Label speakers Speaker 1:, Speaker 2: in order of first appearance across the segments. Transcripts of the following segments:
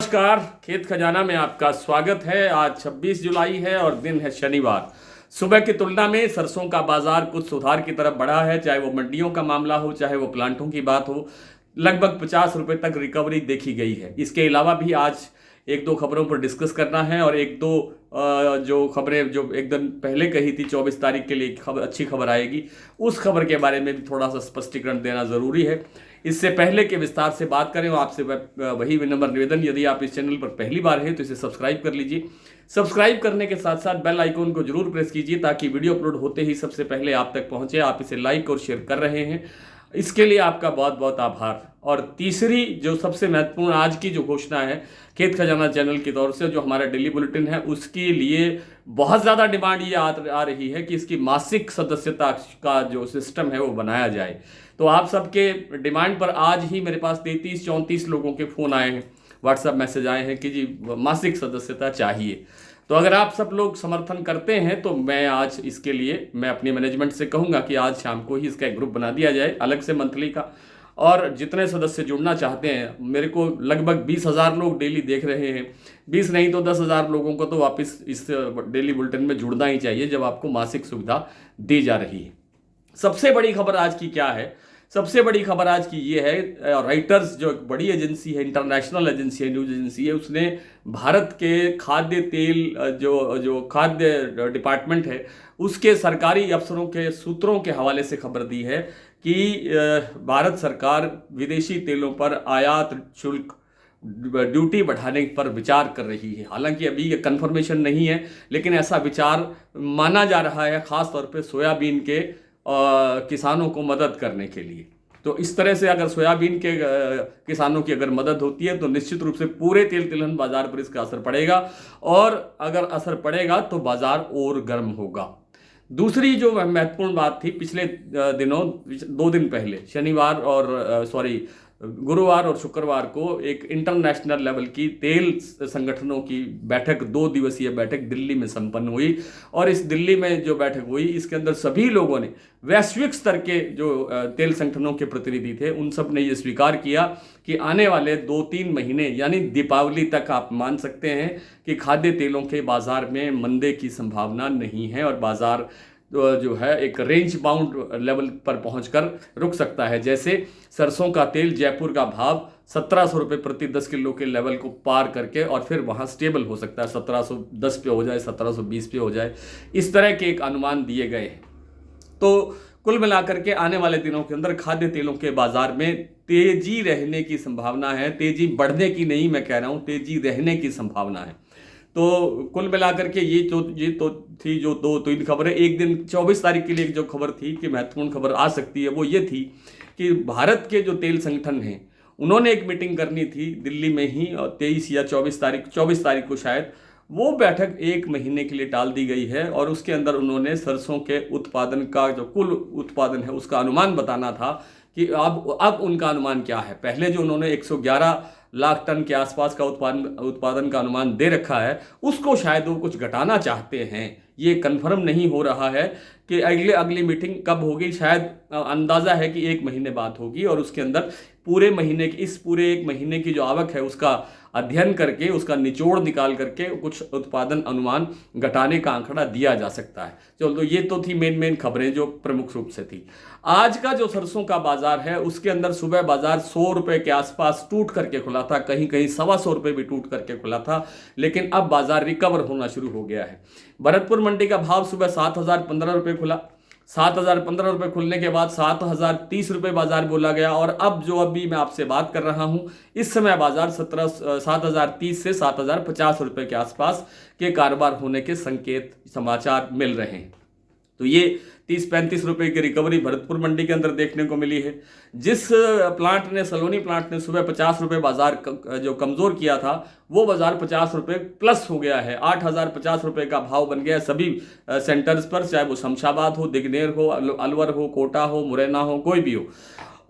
Speaker 1: नमस्कार, खेत खजाना में आपका स्वागत है। आज 26 जुलाई है और दिन है शनिवार। सुबह की तुलना में सरसों का बाजार कुछ सुधार की तरफ बढ़ा है, चाहे वो मंडियों का मामला हो, चाहे वो प्लांटों की बात हो। लगभग 50 रुपए तक रिकवरी देखी गई है। इसके अलावा भी आज एक दो खबरों पर डिस्कस करना है और एक दो जो खबरें जो एक दिन पहले कही थी 24 तारीख के लिए अच्छी खबर आएगी, उस खबर के बारे में भी थोड़ा सा स्पष्टीकरण देना जरूरी है। इससे पहले के विस्तार से बात करें, आपसे वही विनम्र निवेदन, यदि आप इस चैनल पर पहली बार हैं तो इसे सब्सक्राइब कर लीजिए। सब्सक्राइब करने के साथ साथ बेल आइकन को जरूर प्रेस कीजिए ताकि वीडियो अपलोड होते ही सबसे पहले आप तक पहुंचे। आप इसे लाइक और शेयर कर रहे हैं, इसके लिए आपका बहुत बहुत आभार। और तीसरी जो सबसे महत्वपूर्ण आज की जो घोषणा है खेत खजाना चैनल की तौर से, जो हमारा डेली बुलेटिन है, उसके लिए बहुत ज़्यादा डिमांड ये आ रही है कि इसकी मासिक सदस्यता का जो सिस्टम है वो बनाया जाए। तो आप सबके डिमांड पर आज ही मेरे पास 33-34 लोगों के फ़ोन आए हैं, व्हाट्सएप मैसेज आए हैं कि जी मासिक सदस्यता चाहिए। तो अगर आप सब लोग समर्थन करते हैं तो मैं आज इसके लिए मैं अपनी मैनेजमेंट से कहूँगा कि आज शाम को ही इसका एक ग्रुप बना दिया जाए अलग से मंथली का। और जितने सदस्य जुड़ना चाहते हैं, मेरे को लगभग 20,000 लोग डेली देख रहे हैं, 20 नहीं तो 10,000 लोगों को तो वापस इस डेली बुलेटिन में जुड़ना ही चाहिए जब आपको मासिक सुविधा दी जा रही है। सबसे बड़ी खबर आज की क्या है? सबसे बड़ी खबर आज की ये है, राइटर्स जो एक बड़ी एजेंसी है, इंटरनेशनल एजेंसी है, न्यूज एजेंसी है, उसने भारत के खाद्य तेल जो खाद्य डिपार्टमेंट है उसके सरकारी अफसरों के सूत्रों के हवाले से खबर दी है कि भारत सरकार विदेशी तेलों पर आयात शुल्क ड्यूटी बढ़ाने पर विचार कर रही है। हालांकि अभी ये कंफर्मेशन नहीं है, लेकिन ऐसा विचार माना जा रहा है, खास तौर पे सोयाबीन के किसानों को मदद करने के लिए। तो इस तरह से अगर सोयाबीन के किसानों की अगर मदद होती है तो निश्चित रूप से पूरे तेल तिलहन बाजार पर इसका असर पड़ेगा, और अगर असर पड़ेगा तो बाजार और गर्म होगा। दूसरी जो महत्वपूर्ण बात थी, पिछले दिनों 2 दिन पहले शनिवार और गुरुवार और शुक्रवार को एक इंटरनेशनल लेवल की तेल संगठनों की बैठक, 2 दिवसीय बैठक दिल्ली में संपन्न हुई। और इस दिल्ली में जो बैठक हुई, इसके अंदर सभी लोगों ने, वैश्विक स्तर के जो तेल संगठनों के प्रतिनिधि थे, उन सब ने ये स्वीकार किया कि आने वाले 2-3 महीने यानी दीपावली तक आप मान सकते हैं कि खाद्य तेलों के बाजार में मंदे की संभावना नहीं है और बाजार जो है एक रेंज बाउंड लेवल पर पहुंचकर रुक सकता है। जैसे सरसों का तेल जयपुर का भाव 1700 रुपये प्रति 10 किलो के लेवल को पार करके और फिर वहां स्टेबल हो सकता है, 1710 पे हो जाए, 1720 पे हो जाए, इस तरह के एक अनुमान दिए गए हैं। तो कुल मिलाकर के आने वाले दिनों के अंदर खाद्य तेलों के बाजार में तेजी रहने की संभावना है। तेजी बढ़ने की नहीं, मैं कह रहा हूं तेजी रहने की संभावना है। तो कुल मिलाकर के ये तो थी जो 2-3 खबरें। एक दिन 24 तारीख के लिए एक जो खबर थी कि महत्वपूर्ण खबर आ सकती है, वो ये थी कि भारत के जो तेल संगठन हैं उन्होंने एक मीटिंग करनी थी दिल्ली में ही, 23 या 24 तारीख को शायद। वो बैठक 1 महीने के लिए टाल दी गई है और उसके अंदर उन्होंने सरसों के उत्पादन का जो कुल उत्पादन है उसका अनुमान बताना था कि अब उनका अनुमान क्या है। पहले जो उन्होंने 111 लाख टन के आसपास का उत्पादन का अनुमान दे रखा है, उसको शायद वो कुछ घटाना चाहते हैं। ये कंफर्म नहीं हो रहा है कि अगली मीटिंग कब होगी। शायद अंदाजा है कि 1 महीने बाद होगी और उसके अंदर पूरे 1 महीने की जो आवक है उसका अध्ययन करके, उसका निचोड़ निकाल करके कुछ उत्पादन अनुमान घटाने का आंकड़ा दिया जा सकता है। चलो, तो ये तो थी मेन खबरें जो प्रमुख रूप से थी। आज का जो सरसों का बाजार है उसके अंदर सुबह बाजार 100 रुपए के आसपास टूट करके खुला था, कहीं कहीं 125 रुपए भी टूट करके खुला था, लेकिन अब बाजार रिकवर होना शुरू हो गया है। भरतपुर मंडी का भाव सुबह 7,015 रुपये खुला। 7,015 रुपये खुलने के बाद 7,030 रुपये बाजार बोला गया, और अब जो अभी मैं आपसे बात कर रहा हूं, इस समय बाजार 7,030 से 7,050 रुपये के आसपास के कारोबार होने के संकेत समाचार मिल रहे हैं। तो ये 30-35 रुपये की रिकवरी भरतपुर मंडी के अंदर देखने को मिली है। जिस सलोनी प्लांट ने सुबह 50 रुपये बाजार जो कमजोर किया था, वो बाजार 50 रुपये प्लस हो गया है। 8,050 रुपये का भाव बन गया सभी सेंटर्स पर, चाहे वो शमशाबाद हो, दिगनेर हो, अलवर हो, कोटा हो, मुरैना हो, कोई भी हो,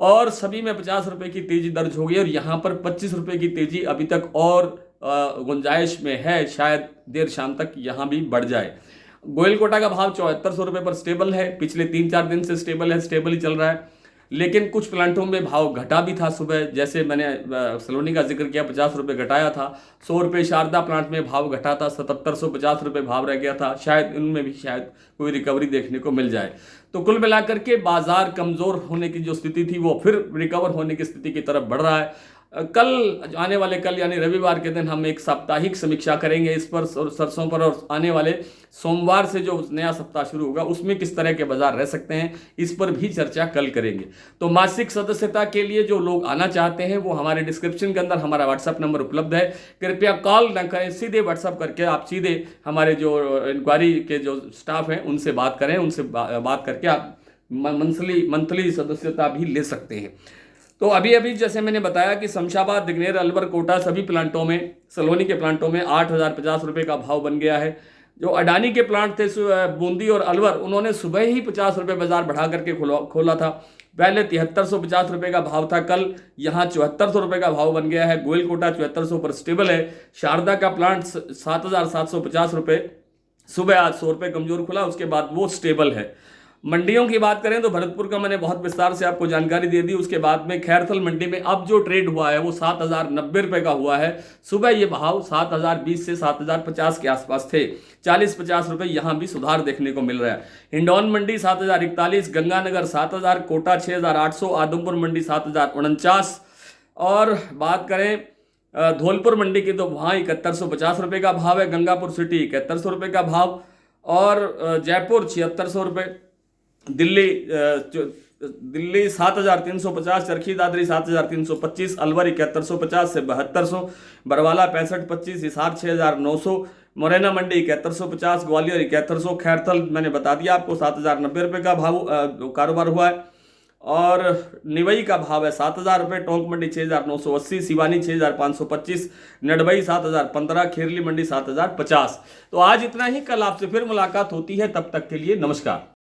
Speaker 1: और सभी में 50 रुपये की तेजी दर्ज हो गई। और यहाँ पर 25 रुपये की तेजी अभी तक और गुंजाइश में है, शायद देर शाम तक यहाँ भी बढ़ जाए। गोयल कोटा का भाव 7400 रुपये पर स्टेबल है, पिछले 3-4 दिन से स्टेबल ही चल रहा है। लेकिन कुछ प्लांटों में भाव घटा भी था सुबह, जैसे मैंने सलोनी का जिक्र किया 50 रुपये घटाया था। 100 रुपये शारदा प्लांट में भाव घटा था, 7750 रुपये भाव रह गया था। शायद इनमें भी शायद कोई रिकवरी देखने को मिल जाए। तो कुल मिलाकर के बाजार कमज़ोर होने की जो स्थिति थी वो फिर रिकवर होने की स्थिति की तरफ बढ़ रहा है। कल आने वाले कल यानी रविवार के दिन हम एक साप्ताहिक समीक्षा करेंगे इस पर और सरसों पर, और आने वाले सोमवार से जो नया सप्ताह शुरू होगा उसमें किस तरह के बाजार रह सकते हैं इस पर भी चर्चा कल करेंगे। तो मासिक सदस्यता के लिए जो लोग आना चाहते हैं वो हमारे डिस्क्रिप्शन के अंदर हमारा व्हाट्सएप नंबर उपलब्ध है। कृपया कॉल न करें, सीधे व्हाट्सएप करके आप सीधे हमारे जो इंक्वायरी के जो स्टाफ हैं उनसे बात करें, उनसे बात करके आप मंथली सदस्यता भी ले सकते हैं। तो अभी अभी जैसे मैंने बताया कि शमशाबाद, दिग्नेर, अलवर, कोटा सभी प्लांटों में, सलोनी के प्लांटों में 8050 रुपये का भाव बन गया है। जो अडानी के प्लांट थे बूंदी और अलवर, उन्होंने सुबह ही 50 रुपये बाजार बढ़ा करके खोला था। पहले 7350 रुपये का भाव था, कल यहाँ 7400 रुपये का भाव बन गया है। गोयल कोटा 7400 पर स्टेबल है। शारदा का प्लांट 7750 रुपये, सुबह आज 100 रुपये कमजोर खुला, उसके बाद वो स्टेबल है। मंडियों की बात करें तो भरतपुर का मैंने बहुत विस्तार से आपको जानकारी दे दी। उसके बाद में खैरथल मंडी में अब जो ट्रेड हुआ है वो 7090 रुपये का हुआ है। सुबह ये भाव 7020 से 7050 के आसपास थे। 40-50 रुपये यहाँ भी सुधार देखने को मिल रहा है। हिंडौन मंडी 7041, गंगानगर 7000, कोटा 6800, आदमपुर मंडी 7049। और बात करें धौलपुर मंडी की तो वहाँ 7150 रुपये का भाव है। गंगापुर सिटी 7100 रुपये का भाव, और जयपुर 7600 रुपये। दिल्ली 7350, चरखी दादरी 7325, अलवर 7150 से 7200, बरवाला 6525, हिसार 6900, मुरैना मंडी 7150, ग्वालियर 7100, खैरथल मैंने बता दिया आपको 7090 रुपये का भाव कारोबार हुआ है। और निवई का भाव है 7000 रुपये, टोंक मंडी 6980, सिवानी 6525, नडबई 7015, खेरली मंडी 7050। तो आज इतना ही, कल आपसे फिर मुलाकात होती है, तब तक के लिए नमस्कार।